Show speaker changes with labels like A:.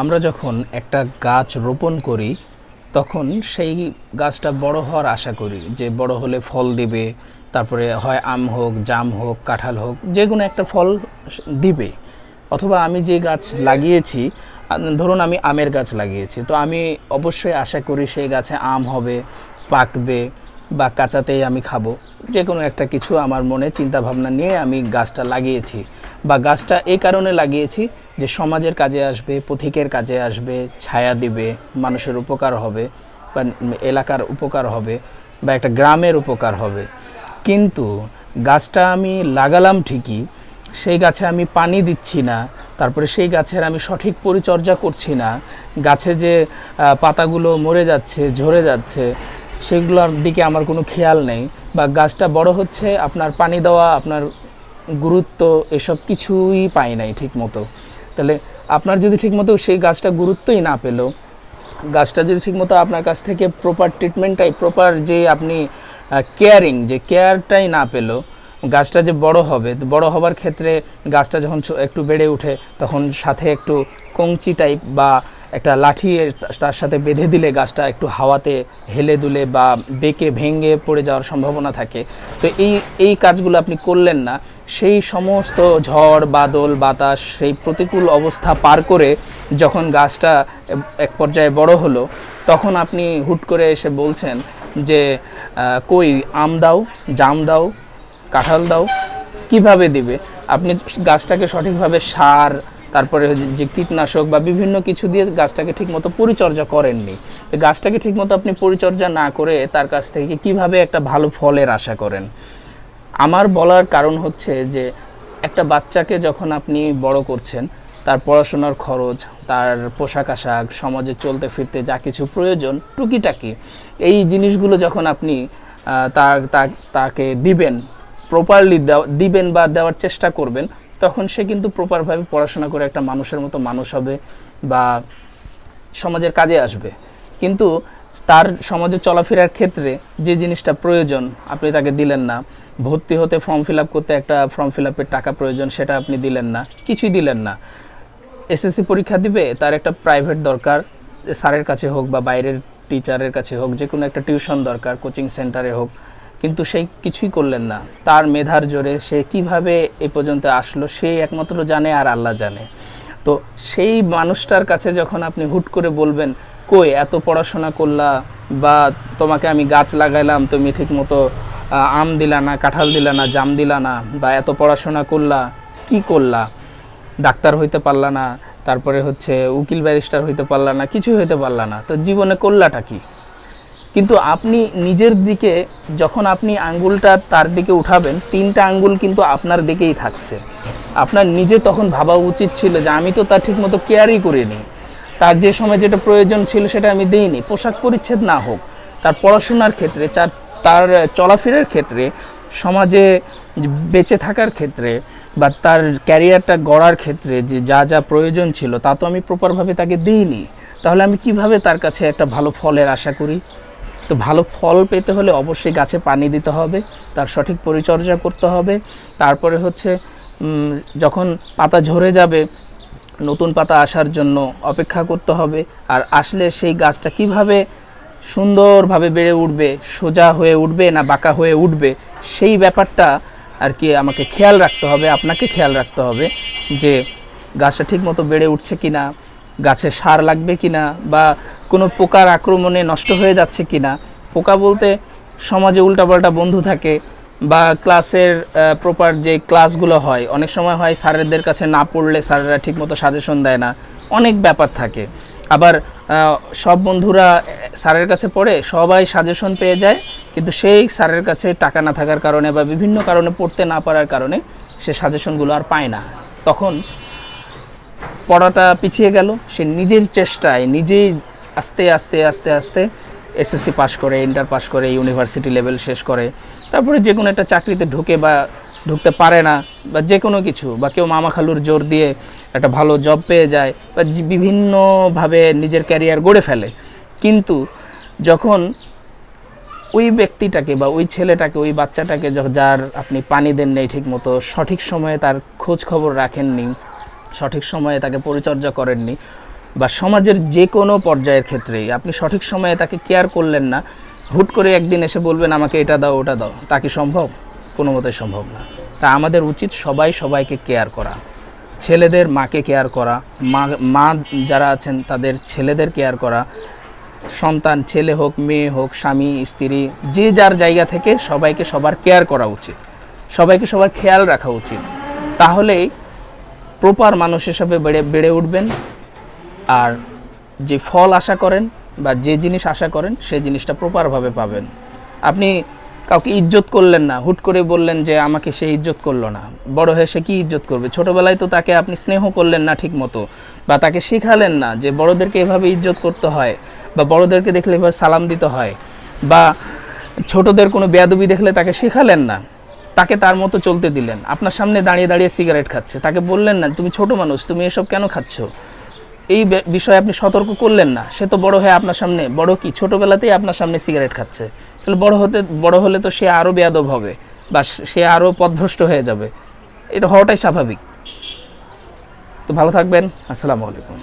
A: আমরা যখন একটা গাছ রোপণ করি তখন সেই গাছটা বড় হওয়ার আশা করি যে বড় হলে ফল দিবে, তারপরে হয় আম হোক, জাম হোক, কাঁঠাল হোক, যে কোনো একটা ফল দিবে। অথবা আমি যে গাছ লাগিয়েছি, ধরুন আমি আমের গাছ লাগিয়েছি, তো আমি অবশ্যই আশা করি সেই গাছে আম হবে, পাকবে, বা কাঁচাতেই আমি খাবো। যে কোনো একটা কিছু আমার মনে চিন্তা ভাবনা নিয়ে আমি গাছটা লাগিয়েছি, বা গাছটা এই কারণে লাগিয়েছি যে সমাজের কাজে আসবে, পথিকের কাজে আসবে, ছায়া দিবে, মানুষের উপকার হবে, বা এলাকার উপকার হবে, বা একটা গ্রামের উপকার হবে। কিন্তু গাছটা আমি লাগালাম ঠিকই, সেই গাছে আমি পানি দিচ্ছি না, তারপরে সেই গাছের আমি সঠিক পরিচর্যা করছি না, গাছে যে পাতাগুলো মরে যাচ্ছে, ঝরে যাচ্ছে, সেগুলোর দিকে আমার কোনো খেয়াল নেই, বা গাছটা বড় হচ্ছে, আপনার পানি দেওয়া, আপনার গুরুত্ব, এসব কিছুই পাই নাই ঠিক মতো। তাহলে আপনার যদি ঠিকমতো সেই গাছটা গুরুত্বই না পেলো, গাছটা যদি ঠিকমতো আপনার কাছ থেকে প্রপার ট্রিটমেন্টটাই, প্রপার যে আপনি কেয়ারিং, যে কেয়ারটাই না পেলো, গাছটা যে বড় হবে, বড় হবার ক্ষেত্রে গাছটা যখন একটু বেড়ে ওঠে তখন সাথে একটু কঞ্চি টাইপ বা একটা লাঠি তার সাথে বেঁধে দিলে গাছটা একটু হাওয়াতে হেলে দুলে বা বেঁকে ভেঙে পড়ে যাওয়ার সম্ভাবনা থাকে। তো এই কাজগুলো আপনি করলেন না। সেই সমস্ত ঝড় বাদল বাতাস, সেই প্রতিকূল অবস্থা পার করে যখন গাছটা এক পর্যায়ে বড় হলো, তখন আপনি হুট করে এসে বলছেন যে কই আম দাও, জাম দাও, কাঁঠাল দাও। কিভাবে দিবে? আপনি গাছটাকে সঠিকভাবে সার, তারপরে যে কীটনাশক বা বিভিন্ন কিছু দিয়ে গাছটাকে ঠিকমতো পরিচর্যা করেননি। গাছটাকে ঠিকমতো আপনি পরিচর্যা না করে তার কাছ থেকে কিভাবে একটা ভালো ফলের আশা করেন? আমার বলার কারণ হচ্ছে যে একটা বাচ্চাকে যখন আপনি বড় করছেন, তার পড়াশোনার খরচ, তার পোশাক আশাক, সমাজে চলতে ফিরতে যা কিছু প্রয়োজন টুকিটাকি, এই জিনিসগুলো যখন আপনি তাকে দিবেন, প্রপারলি দিবেন বা দেওয়ার চেষ্টা করবেন, তখন সে কিন্তু প্রপারভাবে পড়াশোনা করে একটা মানুষের মতো মানুষ হবে বা সমাজের কাজে আসবে। কিন্তু তার সমাজে চলাফেরার ক্ষেত্রে যে জিনিসটা প্রয়োজন আপনি তাকে দিলেন না। ভর্তি হতে ফর্ম ফিল আপ করতে একটা ফর্ম ফিল আপের টাকা প্রয়োজন, সেটা আপনি দিলেন না, কিছুই দিলেন না। এসএসসি পরীক্ষা দিবে, তার একটা প্রাইভেট দরকার, স্যারের কাছে হোক বা বাইরের টিচারের কাছে হোক, যে কোনো একটা টিউশন দরকার, কোচিং সেন্টারে হোক, কিন্তু সেই কিছুই করলেন না। তার মেধার জোরে সে কিভাবে এ পর্যন্ত আসলো সেই একমাত্র জানে, আর আল্লাহ জানে। তো সেই মানুষটার কাছে যখন আপনি হুট করে বলবেন, কই এত পড়াশোনা করলা, বা তোমাকে আমি গাছ লাগাইলাম, তুমি ঠিক মতো আম দিলা না, কাঁঠাল দিলা না, জাম দিলা না, বা এত পড়াশোনা করলা, কি করলা? ডাক্তার হইতে পারলা না, তারপরে হচ্ছে উকিল ব্যারিস্টার হইতে পারলা না, কিছু হইতে পারলা না, তো জীবনে করলাটা কি? কিন্তু আপনি নিজের দিকে যখন আপনি আঙ্গুলটা তার দিকে উঠাবেন, তিনটা আঙ্গুল কিন্তু আপনার দিকেই থাকছে। আপনার নিজে তখন ভাবা উচিত ছিল যে আমি তো তার ঠিকমতো কেয়ারই করিনি, তার যে সময় যেটা প্রয়োজন ছিল সেটা আমি দিইনি। পোশাক পরিচ্ছদ না হোক, তার পড়াশোনার ক্ষেত্রে, তার চলাফেরার ক্ষেত্রে, সমাজে বেঁচে থাকার ক্ষেত্রে, বা তার ক্যারিয়ারটা গড়ার ক্ষেত্রে যে যা যা প্রয়োজন ছিল তা তো আমি প্রপারভাবে তাকে দিইনি। তাহলে আমি কিভাবে তার কাছে একটা ভালো ফলের আশা করি? তো ভালো ফল পেতে হলে অবশ্যই গাছে পানি দিতে হবে, তার সঠিক পরিচর্যা করতে হবে। তারপরে হচ্ছে যখন পাতা ঝরে যাবে, নতুন পাতা আসার জন্য অপেক্ষা করতে হবে। আর আসলে সেই গাছটা কিভাবে সুন্দরভাবে বেড়ে উঠবে, সোজা হয়ে উঠবে না বাঁকা হয়ে উঠবে, সেই ব্যাপারটা আর কি আমাকে খেয়াল রাখতে হবে, আপনাকে খেয়াল রাখতে হবে যে গাছটা ঠিকমতো বেড়ে উঠছে কিনা, গাছে সার লাগবে কিনা, বা কোনো পোকার আক্রমণে নষ্ট হয়ে যাচ্ছে কিনা। পোকা বলতে সমাজে উল্টাপাল্টা বন্ধু থাকে, বা ক্লাসের প্রপার যে ক্লাসগুলো হয়, অনেক সময় হয় স্যারেদের কাছে না পড়লে স্যারেরা ঠিকমতো সাজেশন দেয় না, অনেক ব্যাপার থাকে। আবার সব বন্ধুরা স্যারের কাছে পড়ে, সবাই সাজেশন পেয়ে যায়, কিন্তু সেই স্যারের কাছে টাকা না থাকার কারণে বা বিভিন্ন কারণে পড়তে না পারার কারণে সে সাজেশনগুলো আর পায় না। তখন পড়াটা পিছিয়ে গেল। সে নিজের চেষ্টায় নিজেই আস্তে আস্তে আস্তে আস্তে এসএসসি পাস করে, ইন্টার পাস করে, ইউনিভার্সিটি লেভেল শেষ করে, তারপরে যে কোনো একটা চাকরিতে ঢুকে বা ঢুকতে পারে না, বা যে কোনো কিছু, বা কেউ মামা খালুর জোর দিয়ে একটা ভালো জব পেয়ে যায়, বা বিভিন্নভাবে নিজের ক্যারিয়ার গড়ে ফেলে। কিন্তু যখন ওই ব্যক্তিটাকে বা ওই ছেলেটাকে, ওই বাচ্চাটাকে যার আপনি পানি দেন নেই ঠিক মতো, সঠিক সময়ে তার খোঁজ খবর রাখেননি, সঠিক সময়ে তাকে পরিচর্যা করেননি, বা সমাজের যে কোনো পর্যায়ের ক্ষেত্রেই আপনি সঠিক সময়ে তাকে কেয়ার করলেন না, হুট করে একদিন এসে বলবেন আমাকে এটা দাও ওটা দাও, তা কি সম্ভব? কোনো মতেই সম্ভব না। তা আমাদের উচিত সবাইকে কেয়ার করা, ছেলেদের মাকে কেয়ার করা, মা যারা আছেন তাদের ছেলেদের কেয়ার করা, সন্তান ছেলে হোক মেয়ে হোক, স্বামী স্ত্রী, যে যার জায়গা থেকে সবাইকে সবার কেয়ার করা উচিত, সবাইকে সবার খেয়াল রাখা উচিত। তাহলেই প্রপার মানুষ হিসাবে বেড়ে উঠবেন। আর যে ফল আশা করেন বা যে জিনিস আশা করেন সেই জিনিসটা প্রপারভাবে পাবেন। আপনি কাউকে ইজ্জত করলেন না, হুট করে বললেন যে আমাকে সে ইজ্জত করলো না, বড় হয়ে সে কী ইজ্জত করবে? ছোটোবেলায় তো তাকে আপনি স্নেহ করলেন না ঠিক মতো, বা তাকে শেখালেন না যে বড়োদেরকে এভাবে ইজ্জত করতে হয়, বা বড়োদেরকে দেখলে এভাবে সালাম দিতে হয়, বা ছোটদের কোনো বেয়াদবি দেখলে তাকে শেখালেন না, তাকে তার মতো চলতে দিলেন। আপনার সামনে দাঁড়িয়ে দাঁড়িয়ে সিগারেট খাচ্ছে, তাকে বললেন না তুমি ছোট মানুষ, তুমি এসব কেন খাচ্ছ, এই বিষয়ে আপনি সতর্ক করলেন না। সে তো বড় হয়ে আপনার সামনে, বড় কি ছোটোবেলাতেই আপনার সামনে সিগারেট খাচ্ছে, তাহলে বড় হলে তো সে আরও বেয়াদব হবে বা সে আরও পথভ্রষ্ট হয়ে যাবে। এটা হওয়াটাই স্বাভাবিক। তো ভালো থাকবেন। আসসালামু আলাইকুম।